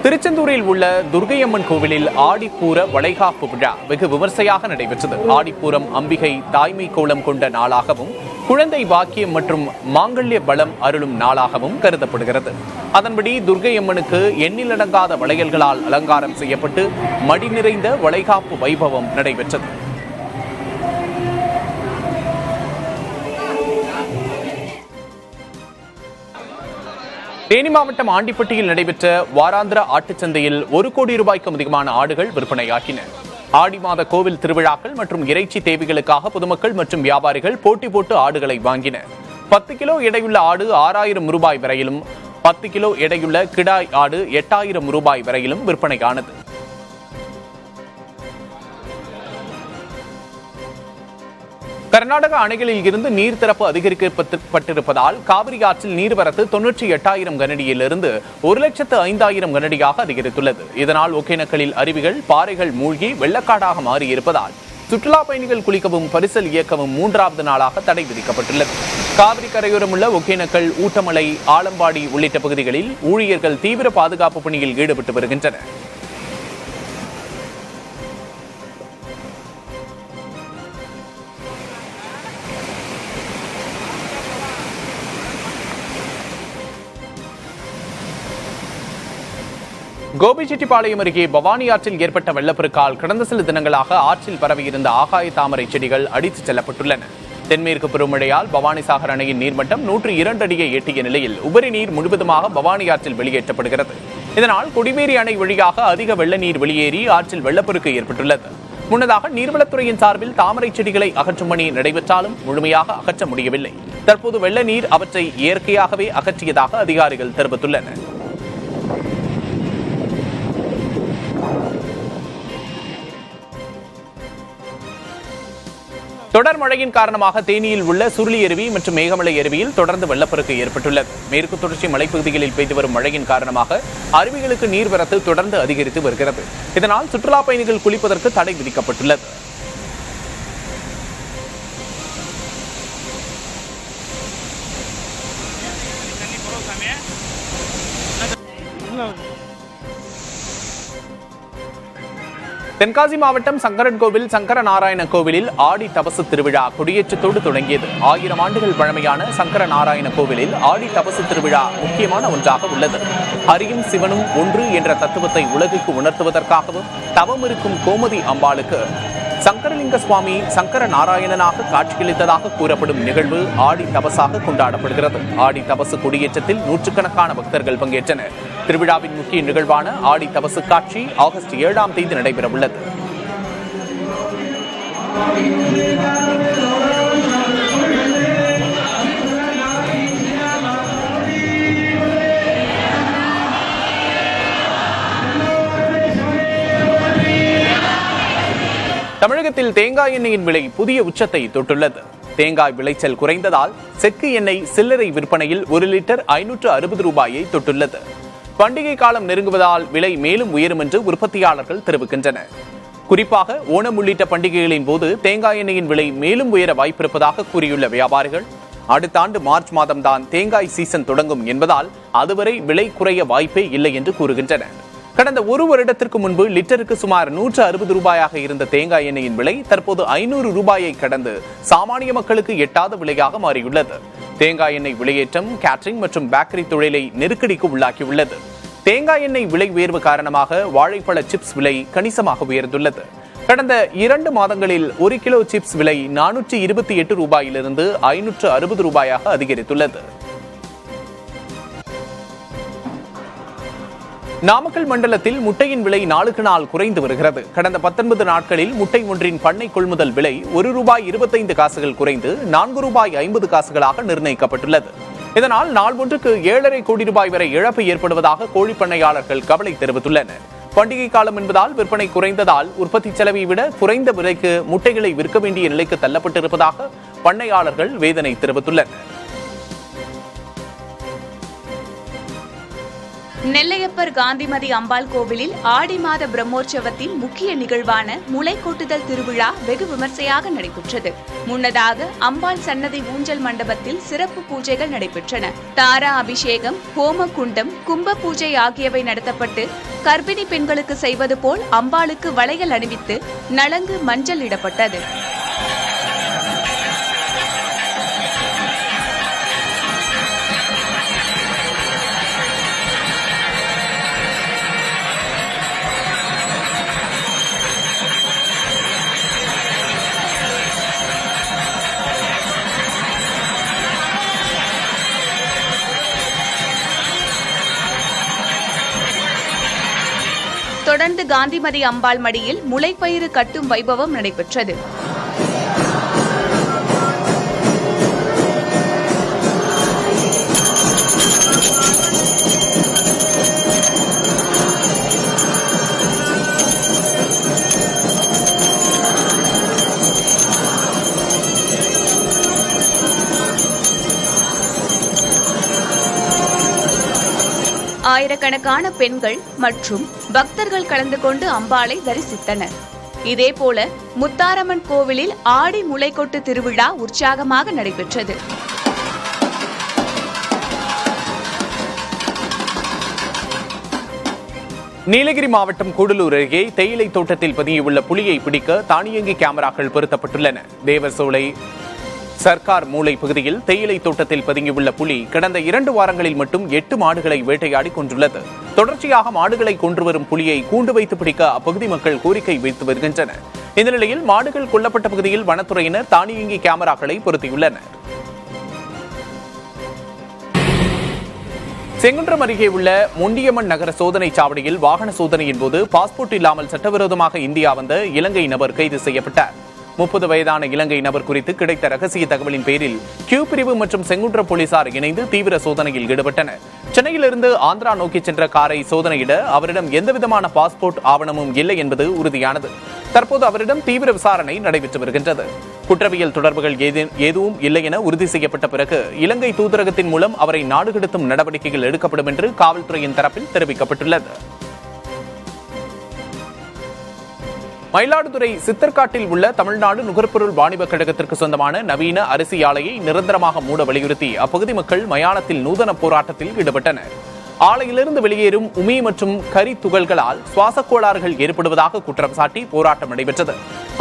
திருச்செந்தூரில் உள்ள துர்க்கையம்மன் கோவிலில் ஆடிப்பூர வளைகாப்பு விழா வெகு விமர்சையாக நடைபெற்றது. ஆடிப்பூரம் அம்பிகை தாய்மை கோலம் கொண்ட நாளாகவும் குழந்தை பாக்கியம் மற்றும் மாங்கல்ய பலம் அருளும் நாளாகவும் கருதப்படுகிறது. அதன்படி துர்க்கையம்மனுக்கு எண்ணிலடங்காத வளையல்களால் அலங்காரம் செய்யப்பட்டு மடி நிறைந்த வளைகாப்பு வைபவம் நடைபெற்றது. தேனி மாவட்டம் ஆண்டிப்பட்டியில் நடைபெற்ற வாராந்திர ஆட்டுச்சந்தையில் 1 கோடி ரூபாய்க்கும் அதிகமான ஆடுகள் விற்பனையாகின. ஆடி மாத கோவில் திருவிழாக்கள் மற்றும் இறைச்சி தேவைகளுக்காக பொதுமக்கள் மற்றும் வியாபாரிகள் போட்டி போட்டு ஆடுகளை வாங்கினர். 10 கிலோ எடையுள்ள ஆடு 6000 ரூபாய் வரையிலும், 10 கிலோ எடையுள்ள கிடாய் ஆடு 8000 ரூபாய் வரையிலும் விற்பனையானது. கர்நாடக அணைகளில் இருந்து நீர் திறப்பு அதிகரிக்கப்பட்டிருப்பதால் காவிரி ஆற்றில் நீர்வரத்து 98,000 கனடியிலிருந்து 1,05,000 கனடியாக அதிகரித்துள்ளது. இதனால் ஒகேனக்கலில் அருவிகள், பாறைகள் மூழ்கி வெள்ளக்காடாக மாறியிருப்பதால் சுற்றுலா பயணிகள் குளிக்கவும் பரிசல் இயக்கவும் 3வது நாளாக தடை விதிக்கப்பட்டுள்ளது. காவிரி கரையோரம் உள்ள ஒகேனக்கல், ஊட்டமலை, ஆலம்பாடி உள்ளிட்ட பகுதிகளில் ஊழியர்கள் தீவிர பாதுகாப்பு பணியில் ஈடுபட்டு வருகின்றனர். கோபிச்செட்டிப்பாளையம் அருகே பவானி ஆற்றில் ஏற்பட்ட வெள்ளப்பெருக்கால் கடந்த சில தினங்களாக ஆற்றில் பரவியிருந்த ஆகாய தாமரை செடிகள் அடித்துச் செல்லப்பட்டுள்ளன. தென்மேற்கு பருவமழையால் பவானிசாகர் அணையின் நீர்மட்டம் 102 அடியை எட்டிய நிலையில் உபரி நீர் முழுவதுமாக பவானி ஆற்றில் வெளியேற்றப்படுகிறது. இதனால் கொடிவேரி அணை வழியாக அதிக வெள்ள நீர் வெளியேறி ஆற்றில் வெள்ளப்பெருக்கு ஏற்பட்டுள்ளது. முன்னதாக நீர்வளத்துறையின் சார்பில் தாமரை செடிகளை அகற்றும் பணி நடைபெற்றாலும் முழுமையாக அகற்ற முடியவில்லை. தற்போது வெள்ள நீர் அவற்றை இயற்கையாகவே அகற்றியதாக அதிகாரிகள் தெரிவித்துள்ளனர். தொடர் மழையின் காரணமாக தேனியில் உள்ள சுருளி அருவி மற்றும் மேகமலை அருவியில் தொடர்ந்து வெள்ளப்பெருக்கு ஏற்பட்டுள்ளது. மேற்கு தொடர்ச்சி மலைப்பகுதிகளில் பெய்து வரும் மழையின் காரணமாக அருவிகளுக்கு நீர்வரத்து தொடர்ந்து அதிகரித்து வருகிறது. இதனால் சுற்றுலா பயணிகள் குளிப்பதற்கு தடை விதிக்கப்பட்டுள்ளது. தென்காசி மாவட்டம் சங்கரன்கோவில் சங்கர நாராயண கோவிலில் ஆடி தபசு திருவிழா கொடியேற்றத்தோடு தொடங்கியது. 1000 ஆண்டுகள் பழமையான சங்கர நாராயண கோவிலில் ஆடி தபசு திருவிழா முக்கியமான ஒன்றாக உள்ளது. ஹரியும் சிவனும் ஒன்று என்ற தத்துவத்தை உலகுக்கு உணர்த்துவதற்காகவும் தவம் இருக்கும் கோமதி அம்பாளுக்கு சங்கரலிங்க சுவாமி சங்கர நாராயணனாக காட்சியளித்ததாக கூறப்படும் நிகழ்வு ஆடி தபசாக கொண்டாடப்படுகிறது. ஆடி தபசு கொடியேற்றத்தில் நூற்றுக்கணக்கான பக்தர்கள் பங்கேற்றனர். திருவிழாவின் முக்கிய நிகழ்வான ஆடி தபசு காட்சி ஆகஸ்ட் 7ஆம் தேதி நடைபெறவுள்ளது. தமிழகத்தில் தேங்காய் எண்ணெயின் விலை புதிய உச்சத்தை தொட்டுள்ளது. தேங்காய் விளைச்சல் குறைந்ததால் செக்கு எண்ணெய் சில்லறை விற்பனையில் 1 லிட்டர் 560 ரூபாயை தொட்டுள்ளது. பண்டிகை காலம் நெருங்குவதால் விலை மேலும் உயரும் என்று உற்பத்தியாளர்கள் தெரிவிக்கின்றனர். குறிப்பாக ஓணம் உள்ளிட்ட பண்டிகைகளின் போது தேங்காய் எண்ணெயின் விலை மேலும் உயர வாய்ப்பிருப்பதாக கூறியுள்ள வியாபாரிகள், அடுத்த ஆண்டு மார்ச் மாதம்தான் தேங்காய் சீசன் தொடங்கும் என்பதால் அதுவரை விலை குறைய வாய்ப்பே இல்லை என்று கூறுகின்றனர். கடந்த 1 வருடத்திற்கு முன்பு லிட்டருக்கு சுமார் 160 ரூபாயாக இருந்த தேங்காய் எண்ணெயின் விலை தற்போது 500 ரூபாயை கடந்து சாமானிய மக்களுக்கு எட்டாத விலையாக மாறியுள்ளது. தேங்காய் எண்ணெய் விலையேற்றம் கேட்டரிங் மற்றும் பேக்கரி தொழிலை நெருக்கடிக்கு உள்ளாக்கியுள்ளது. தேங்காய் எண்ணெய் விலை உயர்வு காரணமாக வாழைப்பழ சிப்ஸ் விலை கணிசமாக உயர்ந்துள்ளது. கடந்த 2 மாதங்களில் 1 கிலோ சிப்ஸ் விலை 428 ரூபாயிலிருந்து 560 ரூபாயாக அதிகரித்துள்ளது. நாமக்கல் மண்டலத்தில் முட்டையின் விலை நாளுக்கு நாள் குறைந்து வருகிறது. கடந்த 19 நாட்களில் முட்டை ஒன்றின் பண்ணை கொள்முதல் விலை 1 ரூபாய் 25 காசுகள் குறைந்து 4 ரூபாய் 50 காசுகளாக நிர்ணயிக்கப்பட்டுள்ளது. இதனால் நாள் ஒன்றுக்கு 7.5 கோடி ரூபாய் வரை இழப்பு ஏற்படுவதாக கோழி பண்ணையாளர்கள் கவலை தெரிவித்துள்ளனர். பண்டிகை காலம் என்பதால் விற்பனை குறைந்ததால் உற்பத்தி செலவை விட குறைந்த விலைக்கு முட்டைகளை விற்க வேண்டிய நிலைக்கு தள்ளப்பட்டிருப்பதாக பண்ணையாளர்கள் வேதனை தெரிவித்துள்ளனர். நெல்லையப்பர் காந்திமதி அம்பாள் கோவிலில் ஆடி மாத பிரம்மோற்சவத்தின் முக்கிய நிகழ்வான முளை கொட்டுதல் திருவிழா வெகு விமர்சையாக நடைபெற்றது. முன்னதாக அம்பாள் சன்னதி ஊஞ்சல் மண்டபத்தில் சிறப்பு பூஜைகள் நடைபெற்றன. தாரா அபிஷேகம், ஹோம குண்டம், கும்ப பூஜை ஆகியவை நடத்தப்பட்டு கர்ப்பிணி பெண்களுக்கு செய்வது போல் அம்பாளுக்கு வளையல் அணிவித்து நலங்கு மஞ்சள் இடப்பட்டது. தொடர்ந்து காந்திமதி அம்பாள் மடியில் முளைப்பயிறு கட்டும் வைபவம் நடைபெற்றது. ஆயிரக்கணக்கான பெண்கள் மற்றும் பக்தர்கள் கலந்து கொண்டு அம்பாளை தரிசித்தனர். இதேபோல முத்தாரம்மன் கோவிலில் ஆடி முளைக்கொட்டு திருவிழா உற்சாகமாக நடைபெற்றது. நீலகிரி மாவட்டம் கூடலூர் அருகே தேயிலை தோட்டத்தில் பதுங்கியுள்ள புலியை பிடிக்க தானியங்கி கேமராக்கள் பொருத்தப்பட்டுள்ளன. தேவசோலை சர்க்கார் மூலை பகுதியில் தேயிலை தோட்டத்தில் பதுங்கியுள்ள புலி கடந்த 2 வாரங்களில் மட்டும் 8 மாடுகளை வேட்டையாடி கொன்றுள்ளது. தொடர்ச்சியாக மாடுகளை கொன்று வரும் புலியை கூண்டு வைத்து பிடிக்க அப்பகுதி மக்கள் கோரிக்கை வைத்து வருகின்றனர். இந்த நிலையில் மாடுகள் கொல்லப்பட்ட பகுதியில் வனத்துறையினர் தானியங்கி கேமராக்களை பொருத்தியுள்ளனர். செங்குன்றம் அருகே உள்ள முண்டியம்மன் நகர சோதனை சாவடியில் வாகன சோதனையின் போது பாஸ்போர்ட் இல்லாமல் சட்டவிரோதமாக இந்தியா வந்த இலங்கை நபர் கைது செய்யப்பட்டார். 30 வயதான இலங்கை நபர் குறித்து கிடைத்த ரகசிய தகவலின் பேரில் கியூ பிரிவு மற்றும் செங்குன்றம் போலீசார் இணைந்து தீவிர சோதனையில் ஈடுபட்டனர். சென்னையிலிருந்து ஆந்திரா நோக்கி சென்ற காரை சோதனையிட அவரிடம் எந்தவிதமான பாஸ்போர்ட் ஆவணமும் இல்லை என்பது உறுதியானது. தற்போது அவரிடம் தீவிர விசாரணை நடைபெற்று வருகின்றது. குற்றவியல் தொடர்புகள் எதுவும் இல்லை என உறுதி செய்யப்பட்ட பிறகு இலங்கை தூதரகத்தின் மூலம் அவரை நாடு கடத்தும் நடவடிக்கைகள் எடுக்கப்படும் என்று காவல்துறையின் தரப்பில் தெரிவிக்கப்பட்டுள்ளது. மயிலாடுதுறை சித்தர்காட்டில் உள்ள தமிழ்நாடு நுகர்பொருள் வாணிப கழகத்திற்கு சொந்தமான நவீன அரிசி ஆலையை நிரந்தரமாக மூட வலியுறுத்தி அப்பகுதி மக்கள் மயானத்தில் நூதன போராட்டத்தில் ஈடுபட்டனர். ஆலையிலிருந்து வெளியேறும் உமி மற்றும் கரி துகள்களால் சுவாச கோளாறுகள் ஏற்படுவதாக குற்றம் சாட்டி போராட்டம் நடைபெற்றது.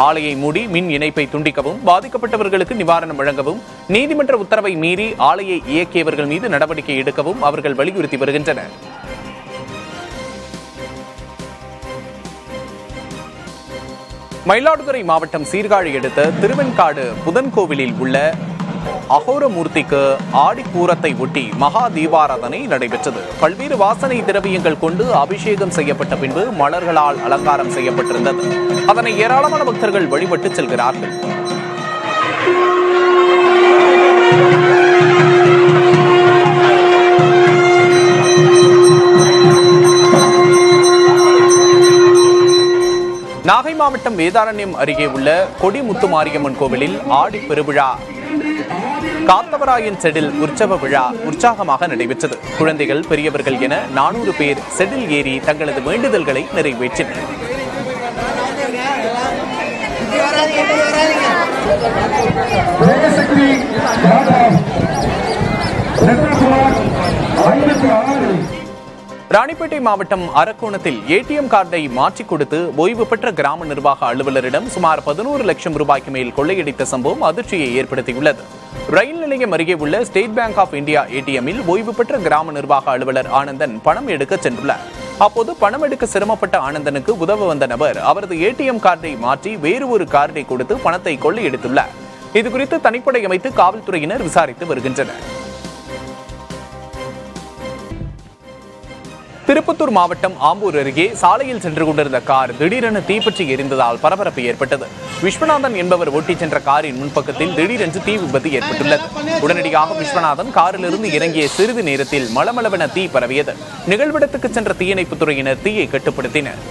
ஆலையை மூடி மின் இணைப்பை துண்டிக்கவும், பாதிக்கப்பட்டவர்களுக்கு நிவாரணம் வழங்கவும், நீதிமன்ற உத்தரவை மீறி ஆலையை இயக்கியவர்கள் மீது நடவடிக்கை எடுக்கவும் அவர்கள் வலியுறுத்தி வருகின்றனர். மயிலாடுதுறை மாவட்டம் சீர்காழி அடுத்த திருவெண்காடு புதன்கோவிலில் உள்ள அகோரமூர்த்திக்கு ஆடிப்பூரத்தை ஒட்டி மகா தீபாராதனை நடைபெற்றது. பல்வேறு வாசனை திரவியங்கள் கொண்டு அபிஷேகம் செய்யப்பட்ட பின்பு மலர்களால் அலங்காரம் செய்யப்பட்டிருந்தது. அதனை ஏராளமான பக்தர்கள் வழிபட்டு செல்கிறார்கள். நாகை மாவட்டம் வேதாரண்யம் அருகே உள்ள கொடிமுத்து மாரியம்மன் கோவிலில் ஆடி பெருவிழா காத்தவராயன் செடில் உற்சவ விழா உற்சாகமாக நடைபெற்றது. குழந்தைகள், பெரியவர்கள் என 400 பேர் செடில் ஏறி தங்களது வேண்டுதல்களை நிறைவேற்றினர். ராணிப்பேட்டை மாவட்டம் அரக்கோணத்தில் ஏடிஎம் கார்டை மாற்றிக் கொடுத்து ஓய்வு பெற்ற கிராம நிர்வாக அலுவலரிடம் சுமார் 11 லட்சம் ரூபாய்க்கு மேல் கொள்ளையடித்த சம்பவம் அதிர்ச்சியை ஏற்படுத்தியுள்ளது. ரயில் நிலையம் அருகே உள்ள ஸ்டேட் பேங்க் ஆஃப் இந்தியா ஏடிஎம்மில் ஓய்வு பெற்ற கிராம நிர்வாக அலுவலர் ஆனந்தன் பணம் எடுக்க சென்றுள்ளார். அப்போது பணம் எடுக்க சிரமப்பட்ட ஆனந்தனுக்கு உதவ வந்த நபர் அவரது ஏடிஎம் கார்டை மாற்றி வேறு ஒரு கார்டை கொடுத்து பணத்தை கொள்ளையடித்துள்ளார். இதுகுறித்து தனிப்படை அமைத்து காவல்துறையினர் விசாரித்து வருகின்றனர். திருப்பத்தூர் மாவட்டம் ஆம்பூர் அருகே சாலையில் சென்று கொண்டிருந்த கார் திடீரென தீப்பற்றி எரிந்ததால் பரபரப்பு ஏற்பட்டது. விஸ்வநாதன் என்பவர் ஓட்டிச் சென்ற காரின் முன்பக்கத்தில் திடீரென்று தீ விபத்து ஏற்பட்டுள்ளது. உடனடியாக விஸ்வநாதன் காரிலிருந்து இறங்கிய சிறிது நேரத்தில் மளமளவென தீ பரவியது. நிகழ்விடத்துக்கு சென்ற தீயணைப்புத் துறையினர் தீயை கட்டுப்படுத்தினர்.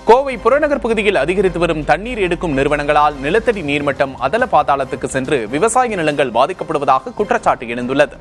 கோவை புறநகர் பகுதியில் அதிகரித்து வரும் தண்ணீர் எடுக்கும் நிறுவனங்களால் நிலத்தடி நீர்மட்டம் அதல பாதாளத்துக்கு சென்று விவசாய நிலங்கள் பாதிக்கப்படுவதாக குற்றச்சாட்டு எழுந்துள்ளது.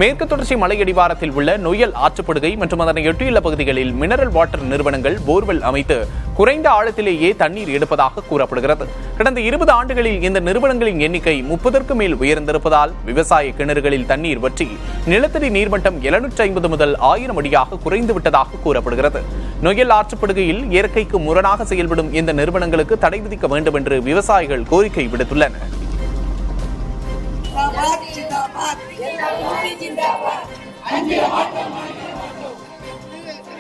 மேற்கு தொடர்ச்சி மலையடிவாரத்தில் உள்ள நொய்யல் ஆற்றுப்படுகை மற்றும் அதனை ஒட்டியுள்ள பகுதிகளில் மினரல் வாட்டர் நிறுவனங்கள் போர்வெல் அமைத்து குறைந்த ஆழத்திலேயே தண்ணீர் எடுப்பதாக கூறப்படுகிறது. கடந்த 20 ஆண்டுகளில் இந்த நிறுவனங்களின் எண்ணிக்கை 30ற்கு மேல் உயர்ந்திருப்பதால் விவசாய கிணறுகளில் தண்ணீர் வற்றி நிலத்தடி நீர்மட்டம் 750 முதல் 1000 அடியாக குறைந்துவிட்டதாக கூறப்படுகிறது. நொய்யல் ஆற்றுப்படுகையில் இயற்கைக்கு முரணாக செயல்படும் இந்த நிறுவனங்களுக்கு தடை விதிக்க வேண்டும் என்று விவசாயிகள் கோரிக்கை விடுத்துள்ளனர்.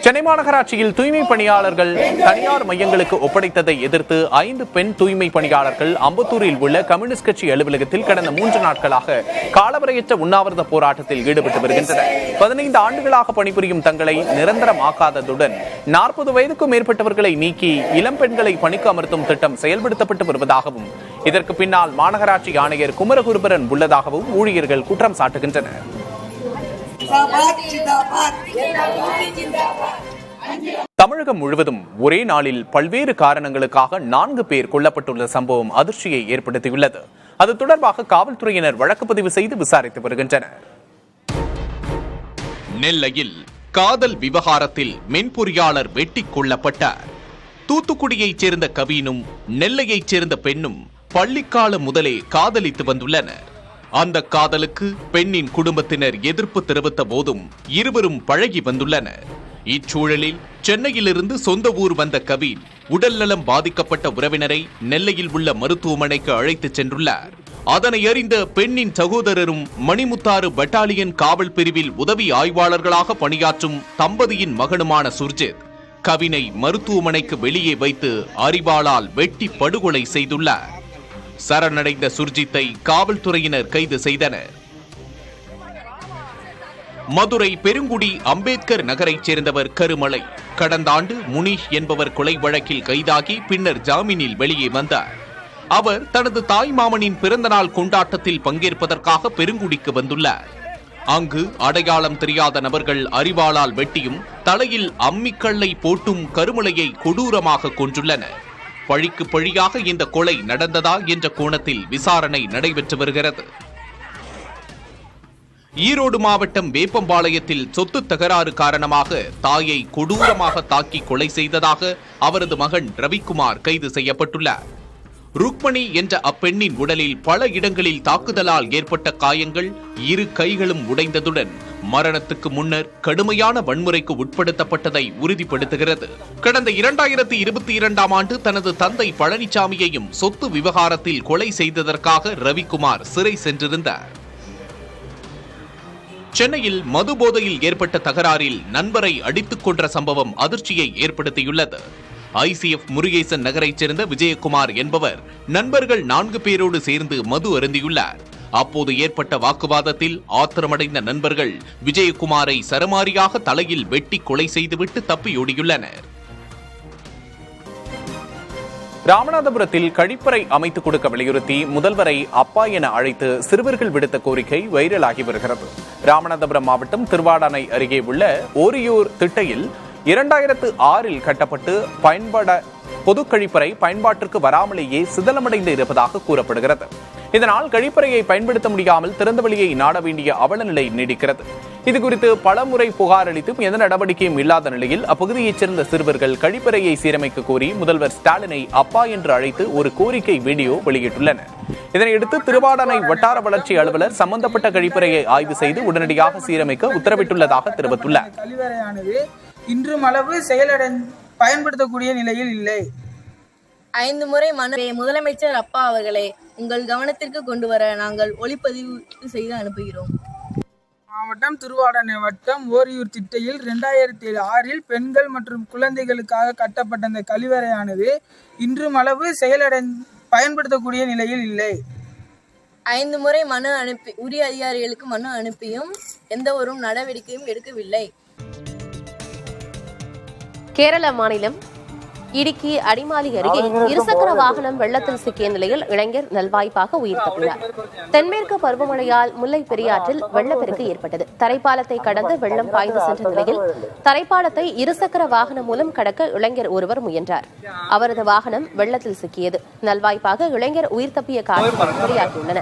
சென்னை மாநகராட்சியில் தூய்மை பணியாளர்கள் தனியார் மையங்களுக்கு ஒப்படைத்ததை எதிர்த்து 5 பெண் தூய்மை பணியாளர்கள் அம்பத்தூரில் உள்ள கம்யூனிஸ்ட் கட்சி அலுவலகத்தில் கடந்த 3 நாட்களாக காலவரையற்ற உண்ணாவிரத போராட்டத்தில் ஈடுபட்டு வருகின்றனர். 15 ஆண்டுகளாக பணிபுரியும் தங்களை நிரந்தரமாக்காததுடன் 40 வயதுக்கும் மேற்பட்டவர்களை நீக்கி இளம் பெண்களை பணிக்கு அமர்த்தும் திட்டம் செயல்படுத்தப்பட்டு வருவதாகவும் இதற்கு பின்னால் மாநகராட்சி ஆணையர் குமரகுருபரன் உள்ளதாகவும் ஊழியர்கள் குற்றம் சாட்டுகின்றனர். தமிழகம் முழுவதும் ஒரே நாளில் பல்வேறு காரணங்களுக்காக 4 பேர் கொல்லப்பட்டுள்ள சம்பவம் அதிர்ச்சியை ஏற்படுத்தியுள்ளது. அது தொடர்பாக காவல்துறையினர் வழக்கு பதிவு செய்து விசாரித்து வருகின்றனர். நெல்லையில் காதல் விவகாரத்தில் மென்பொறியாளர் வெட்டிக் கொல்லப்பட்டார். தூத்துக்குடியைச் சேர்ந்த கவினும் நெல்லையைச் சேர்ந்த பெண்ணும் பள்ளிக்காலம் முதலே காதலித்து வந்துள்ளனர். அந்த காதலுக்கு பெண்ணின் குடும்பத்தினர் எதிர்ப்பு தெரிவித்த போதும் இருவரும் பழகி வந்துள்ளனர். இச்சூழலில் சென்னையிலிருந்து சொந்த ஊர் வந்த கவின் உடல்நலம் பாதிக்கப்பட்ட உறவினரை நெல்லையில் உள்ள மருத்துவமனைக்கு அழைத்துச் சென்றுள்ளார். அதனை அறிந்த பெண்ணின் சகோதரரும் மணிமுத்தாறு பட்டாலியன் காவல் பிரிவில் உதவி ஆய்வாளர்களாக பணியாற்றும் தம்பதியின் மகனுமான சுர்ஜித் கவினை மருத்துவமனைக்கு வெளியே வைத்து அரிவாளால் வெட்டி படுகொலை செய்துள்ளார். சரணடைந்த சுர்ஜித்தை காவல்துறையினர் கைது செய்தனர். மதுரை பெருங்குடி அம்பேத்கர் நகரைச் சேர்ந்தவர் கருமலை கடந்த ஆண்டு முனீஷ் என்பவர் கொலை வழக்கில் கைதாகி பின்னர் ஜாமீனில் வெளியே வந்தார். அவர் தனது தாய் மாமனின் பிறந்தநாள் கொண்டாட்டத்தில் பங்கேற்பதற்காக பெருங்குடிக்கு வந்துள்ளார். அங்கு அடையாளம் தெரியாத நபர்கள் அரிவாளால் வெட்டியும் தலையில் அம்மிக்கல்லை போட்டும் கருமலையை கொடூரமாக கொன்றுள்ளனர். பழிக்கு பழியாக இந்த கொலை நடந்ததா என்ற கோணத்தில் விசாரணை நடைபெற்று வருகிறது. ஈரோடு மாவட்டம் வேப்பம்பாளையத்தில் சொத்து தகராறு காரணமாக தாயை கொடூரமாக தாக்கி கொலை செய்ததாக அவரது மகன் ரவிக்குமார் கைது செய்யப்பட்டுள்ளார். ருக்மணி என்ற அப்பெண்ணின் உடலில் பல இடங்களில் தாக்குதலால் ஏற்பட்ட காயங்கள், 2 கைகளும் உடைந்ததுடன் மரணத்துக்கு முன்னர் கடுமையான வன்முறைக்கு உட்படுத்தப்பட்டதை உறுதிப்படுத்துகிறது. கடந்த 2022ஆம் ஆண்டு தனது தந்தை பழனிசாமியையும் சொத்து விவகாரத்தில் கொலை செய்ததற்காக ரவிக்குமார் சிறை சென்றிருந்தார். சென்னையில் மது போதையில் ஏற்பட்ட தகராறில் நண்பரை அடித்துக் கொன்ற சம்பவம் அதிர்ச்சியை ஏற்படுத்தியுள்ளது. ஐசிஎஃப் முருகேசன் நகரைச் சேர்ந்த விஜயகுமார் என்பவர் நண்பர்கள் 4 பேரோடு சேர்ந்து மது அருந்தியுள்ளார். அப்போது ஏற்பட்ட வாக்குவாதத்தில் ஆத்திரமடைந்த நண்பர்கள் விஜயகுமாரை சரமாரியாக தலையில் வெட்டி கொலை செய்துவிட்டு தப்பியோடியுள்ளனர். ராமநாதபுரத்தில் கழிப்பறை அமைத்துக் கொடுக்க வலியுறுத்தி முதல்வரை அப்பா என அழைத்து சிறுவர்கள் விடுத்த கோரிக்கை வைரலாகி வருகிறது. ராமநாதபுரம் மாவட்டம் திருவாடானை அருகே உள்ள ஓரியூர் திட்டையில் 2006இல் கட்டப்பட்டு பொது கழிப்பறை பயன்பாட்டிற்கு வராமலேயே சிதலமடைந்து இருப்பதாக கூறப்படுகிறது. இதனால் கழிப்பறையை பயன்படுத்த முடியாமல் திறந்த வெளியை நாட வேண்டிய அவல நிலை நீடிக்கிறது. இதுகுறித்து பலமுறை புகார் அளித்தும் எந்த நடவடிக்கையும் இல்லாத நிலையில் அப்பகுதியைச் சேர்ந்த சிறுவர்கள் கழிப்பறையை சீரமைக்க கோரி முதல்வர் ஸ்டாலினை அப்பா என்று அழைத்து ஒரு கோரிக்கை வீடியோ வெளியிட்டுள்ளனர். இதனையடுத்து திருவாடானை வட்டார வளர்ச்சி அலுவலர் சம்பந்தப்பட்ட கழிப்பறையை ஆய்வு செய்து உடனடியாக சீரமைக்க உத்தரவிட்டுள்ளதாக தெரிவித்துள்ளார். இன்றும் அளவு பயன்படுத்தக்கூடிய நிலையில் இல்லை. 5 முறை முதலமைச்சர் அப்பா அவர்களை உங்கள் கவனத்திற்கு கொண்டு வர நாங்கள் ஒளிப்பதிவு செய்து அனுப்புகிறோம். மாவட்டம் திருவாடானை வட்டம் ஓரியூர் திட்டையில் 2006இல் பெண்கள் மற்றும் குழந்தைகளுக்காக கட்டப்பட்ட இந்த கழிவறையானது இன்றும் அளவு பயன்படுத்தக்கூடிய நிலையில் இல்லை. 5 முறை மனு அனுப்பி உரிய அதிகாரிகளுக்கு மனு அனுப்பியும் எந்த ஒரு நடவடிக்கையும் எடுக்கவில்லை. கேரள மாநிலம் இடுக்கி அடிமாலி அருகே இருசக்கர வாகனம் வெள்ளத்தில் சிக்கிய நிலையில் இளைஞர் நல்வாய்ப்பாக உயிர் தப்பினார். தென்மேற்கு பருவமழையால் முல்லை பெரியாற்றில் வெள்ளப்பெருக்கு ஏற்பட்டது. தரைப்பாலத்தை கடந்து வெள்ளம் பாய்ந்து சென்ற நிலையில் தரைப்பாலத்தை இருசக்கர வாகனம் மூலம் கடக்க இளைஞர் ஒருவர் முயன்றார். அவரது வாகனம் வெள்ளத்தில் சிக்கியது. நல்வாய்ப்பாக இளைஞர் உயிர் தப்பிய காட்சிகள் வெளியாகியுள்ளன.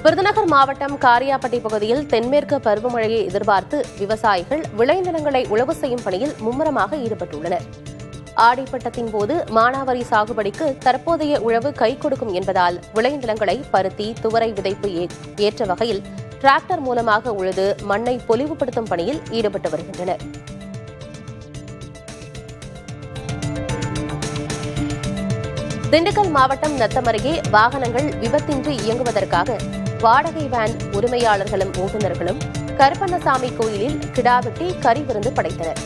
விருதுநகர் மாவட்டம் காரியாபட்டி பகுதியில் தென்மேற்கு பருவமழையை எதிர்பார்த்து விவசாயிகள் விளைநிலங்களை உழவு செய்யும் பணியில் மும்முரமாக ஈடுபட்டுள்ளனர். ஆடிப்பட்டத்தின் போது மானாவாரி சாகுபடிக்கு தற்போதைய உழவு கை கொடுக்கும் என்பதால் விளைநிலங்களை பருத்தி, துவரை விதைப்பு ஏற்ற வகையில் டிராக்டர் மூலமாக உழுது மண்ணை பொலிவுபடுத்தும் பணியில் ஈடுபட்டு வருகின்றனர். திண்டுக்கல் மாவட்டம் நத்தம் அருகே வாகனங்கள் விபத்தின்றி இயங்குவதற்காக வாடகை வேன் உரிமையாளர்களும் ஓட்டுநர்களும் கருப்பண்ணசாமி கோயிலில் கிடா வெட்டி கறி விருந்து படைத்தனர்.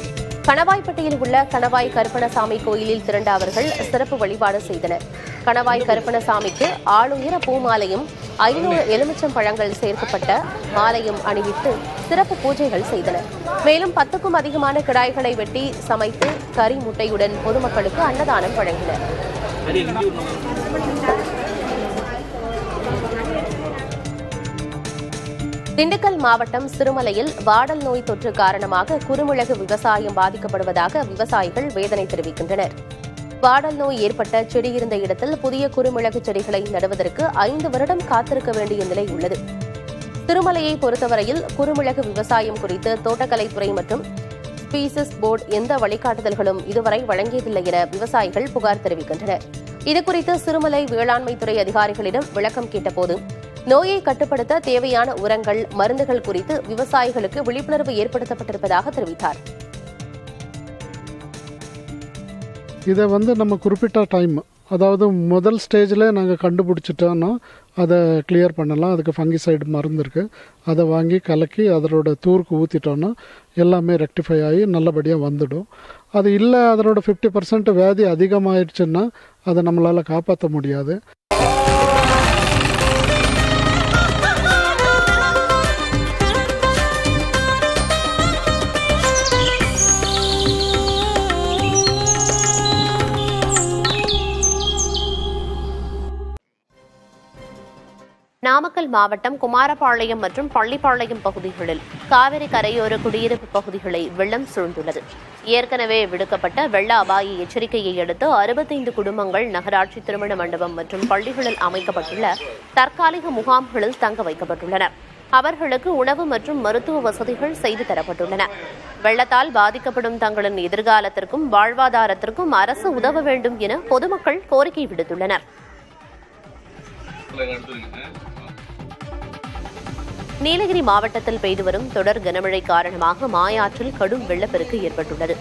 கணவாய்ப்பட்டியில் உள்ள கணவாய் கருப்பணசாமி கோயிலில் திரண்ட அவர்கள் சிறப்பு வழிபாடு செய்தனர். கணவாய் கருப்பணசாமிக்கு ஆளுயர பூமாலையும் 500 எலுமிச்சம் பழங்கள் சேர்க்கப்பட்ட மாலையும் அணிவித்து சிறப்பு பூஜைகள் செய்தனர். மேலும் 10க்கும் அதிகமான கிடாய்களை வெட்டி சமைத்து கறி முட்டையுடன் பொதுமக்களுக்கு அன்னதானம் வழங்கினர். திண்டுக்கல் மாவட்டம் சிறுமலையில் வாடல் நோய் தொற்று காரணமாக குறுமிளகு விவசாயம் பாதிக்கப்படுவதாக விவசாயிகள் வேதனை தெரிவிக்கின்றனர். வாடல் நோய் ஏற்பட்ட செடி இருந்த இடத்தில் புதிய குறுமிளகு செடிகளை நடுவதற்கு 5 வருடம் காத்திருக்க வேண்டிய நிலை உள்ளது. சிறுமலையை பொறுத்தவரையில் குறுமிளகு விவசாயம் குறித்து தோட்டக்கலைத்துறை மற்றும் ஸ்பீசிஸ் போர்டு எந்த வழிகாட்டுதல்களும் இதுவரை வழங்கியதில்லை என விவசாயிகள் புகார் தெரிவிக்கின்றனர். இதுகுறித்து சிறுமலை வேளாண்மைத்துறை அதிகாரிகளிடம் விளக்கம் கேட்டபோது நோயை கட்டுப்படுத்த தேவையான உரங்கள், மருந்துகள் குறித்து விவசாயிகளுக்கு விழிப்புணர்வு ஏற்படுத்தப்பட்டிருப்பதாக தெரிவித்தார். இதை நம்ம குறிப்பிட்ட டைம், அதாவது முதல் ஸ்டேஜில் நாங்கள் கண்டுபிடிச்சிட்டோன்னா அதை கிளியர் பண்ணலாம். அதுக்கு ஃபங்கிசைடு மருந்து இருக்குது. அதை வாங்கி கலக்கி அதனோட தூருக்கு ஊற்றிட்டோன்னா எல்லாமே ரெக்டிஃபை ஆகி நல்லபடியாக வந்துடும். அது இல்லை, அதனோட 50% வியாதி அதிகமாகிடுச்சுன்னா அதை நம்மளால் காப்பாற்ற முடியாது. நாமக்கல் மாவட்டம் குமாரபாளையம் மற்றும் பள்ளிப்பாளையம் பகுதிகளில் காவிரி கரையோர குடியிருப்பு பகுதிகளை வெள்ளம் சூழ்ந்துள்ளது. ஏற்கனவே விடுக்கப்பட்ட வெள்ள அபாய எச்சரிக்கையை அடுத்து 65 குடும்பங்கள் நகராட்சி திருமண மண்டபம் மற்றும் பள்ளிகளில் அமைக்கப்பட்டுள்ள தற்காலிக முகாம்களில் தங்க வைக்கப்பட்டுள்ளனர். அவர்களுக்கு உணவு மற்றும் மருத்துவ வசதிகள் செய்து தரப்பட்டுள்ளன. வெள்ளத்தால் பாதிக்கப்படும் தங்களின் எதிர்காலத்திற்கும் வாழ்வாதாரத்திற்கும் அரசு உதவ வேண்டும் என பொதுமக்கள் கோரிக்கை விடுத்துள்ளனர். நீலகிரி மாவட்டத்தில் பெய்து வரும் தொடர் கனமழை காரணமாக மாயாற்றில் கடும் வெள்ளப்பெருக்கு ஏற்பட்டுள்ளது.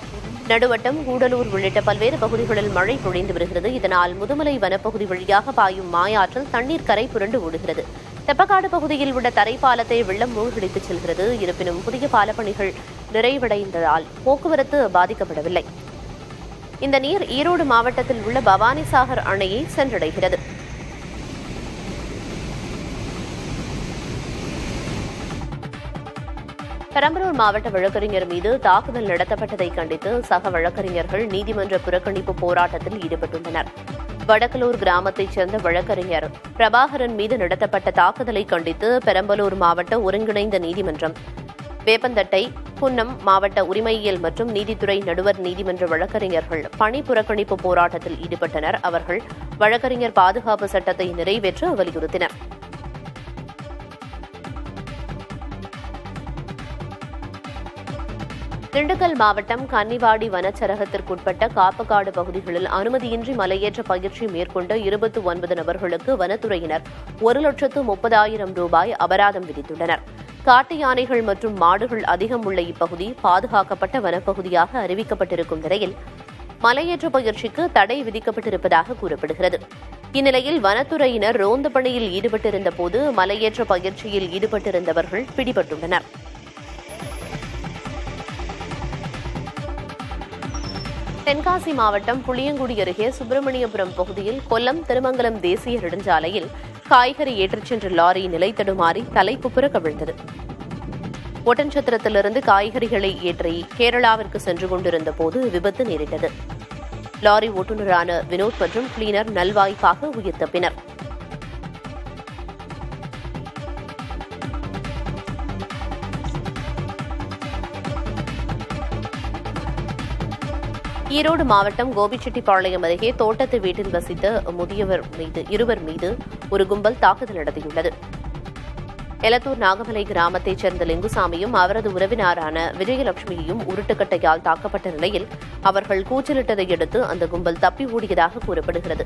நடுவட்டம், கூடலூர் உள்ளிட்ட பல்வேறு பகுதிகளில் மழை பொழிந்து வருகிறது. இதனால் முதுமலை வனப்பகுதி வழியாக பாயும் மாயாற்றில் தண்ணீர் கரை புரண்டு ஓடுகிறது. தெப்பக்காடு பகுதியில் உள்ள தரைப்பாலத்தை வெள்ளம் மூழ்கடித்துச் செல்கிறது. இருப்பினும் புதிய பாலப்பணிகள் நிறைவடைந்ததால் போக்குவரத்து பாதிக்கப்படவில்லை. இந்த நீர் ஈரோடு மாவட்டத்தில் உள்ள பவானிசாகர் அணையை சென்றடைகிறது. பெரம்பலூர் மாவட்ட வழக்கறிஞர் மீது தாக்குதல் நடத்தப்பட்டதை கண்டித்து சக வழக்கறிஞர்கள் நீதிமன்ற புறக்கணிப்பு போராட்டத்தில் ஈடுபட்டுள்ளனர். வடக்கலூர் கிராமத்தைச் சேர்ந்த வழக்கறிஞர் பிரபாகரன் மீது நடத்தப்பட்ட தாக்குதலை கண்டித்து பெரம்பலூர் மாவட்ட ஒருங்கிணைந்த நீதிமன்றம், வேப்பந்தட்டை, குன்னம் மாவட்ட உரிமையியல் மற்றும் நீதித்துறை நடுவர் நீதிமன்ற வழக்கறிஞர்கள் பணி புறக்கணிப்பு போராட்டத்தில் ஈடுபட்டனர். அவர்கள் வழக்கறிஞர் பாதுகாப்பு சட்டத்தை நிறைவேற்ற வலியுறுத்தினர். திண்டுக்கல் மாவட்டம் கன்னிவாடி வனச்சரகத்திற்குட்பட்ட காப்புக்காடு பகுதிகளில் அனுமதியின்றி மலையேற்ற பயிற்சி மேற்கொண்ட 29 நபர்களுக்கு வனத்துறையினர் 1,30,000 ரூபாய் அபராதம் விதித்துள்ளனர். காட்டு யானைகள் மற்றும் மாடுகள் அதிகம் உள்ள இப்பகுதி பாதுகாக்கப்பட்ட வனப்பகுதியாக அறிவிக்கப்பட்டிருக்கும் நிலையில் மலையேற்ற பயிற்சிக்கு தடை விதிக்கப்பட்டிருப்பதாக கூறப்படுகிறது. இந்நிலையில் வனத்துறையினர் ரோந்து பணியில் ஈடுபட்டிருந்த போது மலையேற்ற பயிற்சியில் ஈடுபட்டிருந்தவர்கள் பிடிபட்டுள்ளனர். தென்காசி மாவட்டம் புளியங்குடி அருகே சுப்பிரமணியபுரம் பகுதியில் கொல்லம் திருமங்கலம் தேசிய நெடுஞ்சாலையில் காய்கறி ஏற்றிச் சென்ற லாரி நிலை தடுமாறி தலைக்குப்புற கவிழ்ந்தது. ஒட்டன்சத்திரத்திலிருந்து காய்கறிகளை ஏற்றி கேரளாவிற்கு சென்று கொண்டிருந்த போது விபத்து நேரிட்டது. லாரி ஓட்டுநரான வினோத் மற்றும் கிளீனர் நல்வாய்ப்பாக உயிர் தப்பினர். ஈரோடு மாவட்டம் கோபிச்செட்டிப்பாளையம் அருகே தோட்டத்து வீட்டில் வசித்த இருவர் மீது ஒரு கும்பல் தாக்குதல் நடத்தியுள்ளது. எலத்தூர் நாகமலை கிராமத்தைச் சேர்ந்த லிங்குசாமியும் அவரது உறவினரான விஜயலட்சுமியையும் உருட்டுக்கட்டையால் தாக்கப்பட்ட நிலையில் அவர்கள் கூச்சலிட்டதை அடுத்து அந்த கும்பல் தப்பி ஓடியதாக கூறப்படுகிறது.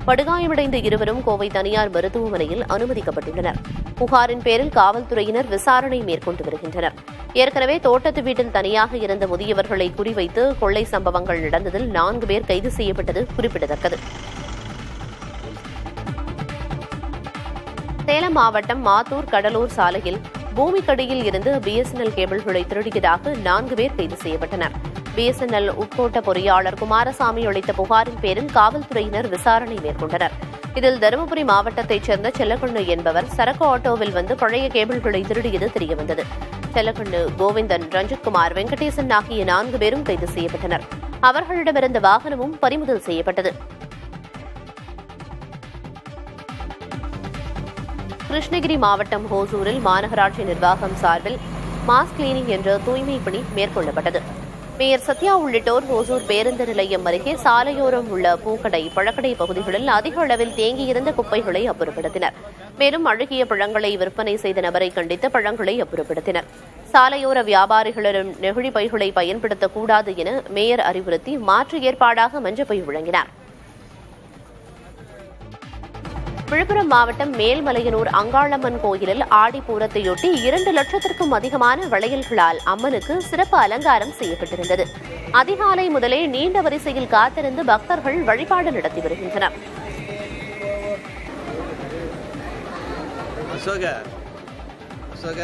படுகாயமடைந்த இருவரும் கோவை தனியார் மருத்துவமனையில் அனுமதிக்கப்பட்டுள்ளனர். புகாரின் பேரில் காவல்துறையினர் விசாரணை மேற்கொண்டு வருகின்றனர். ஏற்கனவே தோட்டத்து வீட்டில் தனியாக இருந்த முதியவர்களை குறிவைத்து கொள்ளை சம்பவங்கள் நடந்ததில் 4 பேர் கைது செய்யப்பட்டது குறிப்பிடத்தக்கது. சேலம் மாவட்டம் மாத்தூர் கடலூர் சாலையில் பூமிக்கடியில் இருந்து பிஎஸ்என்எல் கேபிள்களை திருடியதாக 4 பேர் கைது செய்யப்பட்டனர். பிஎஸ்என்எல் உட்கோட்ட பொறியாளர் குமாரசாமி அளித்த புகாரின் பேரில் காவல்துறையினர் விசாரணை மேற்கொண்டனர். இதில் தருமபுரி மாவட்டத்தைச் சேர்ந்த செல்லக்கண்ணு என்பவர் சரக்கு ஆட்டோவில் வந்து பழைய கேபிள்களை திருடியது தெரியவந்தது. செல்லக்கண்ணு, கோவிந்தன், ரஞ்சித்குமார், வெங்கடேசன் ஆகிய 4 பேரும் கைது செய்யப்பட்டனர். அவர்களிடமிருந்த வாகனமும் பறிமுதல் செய்யப்பட்டது. கிருஷ்ணகிரி மாவட்டம் ஹோசூரில் மாநகராட்சி நிர்வாகம் சார்பில் மாஸ் கிளீனிங் என்ற தூய்மை பணி மேற்கொள்ளப்பட்டது. மேயர் சத்யா உள்ளிட்டோர் ஹோசூர் பேருந்து நிலையம் அருகே சாலையோரம் உள்ள பூக்கடை, பழக்கடை பகுதிகளில் அதிக அளவில் தேங்கியிருந்த குப்பைகளை அப்புறப்படுத்தினர். மேலும் அழுகிய பழங்களை விற்பனை செய்த நபரை கண்டித்து பழங்களை அப்புறப்படுத்தினர். சாலையோர வியாபாரிகளிடம் நெகிழி பைகளை பயன்படுத்தக்கூடாது என மேயர் அறிவுறுத்தி மாற்று ஏற்பாடாக மஞ்சப்பை வழங்கினார். விழுப்புரம் மாவட்டம் மேல்மலையனூர் அங்காளம்மன் கோயிலில் ஆடிப்பூரத்தையொட்டி 2 லட்சத்திற்கும் அதிகமான வளையல்களால் அம்மனுக்கு சிறப்பு அலங்காரம் செய்யப்பட்டிருந்தது. அதிகாலை முதலே நீண்ட வரிசையில் காத்திருந்து பக்தர்கள் வழிபாடு நடத்தி வருகின்றனர். அசோக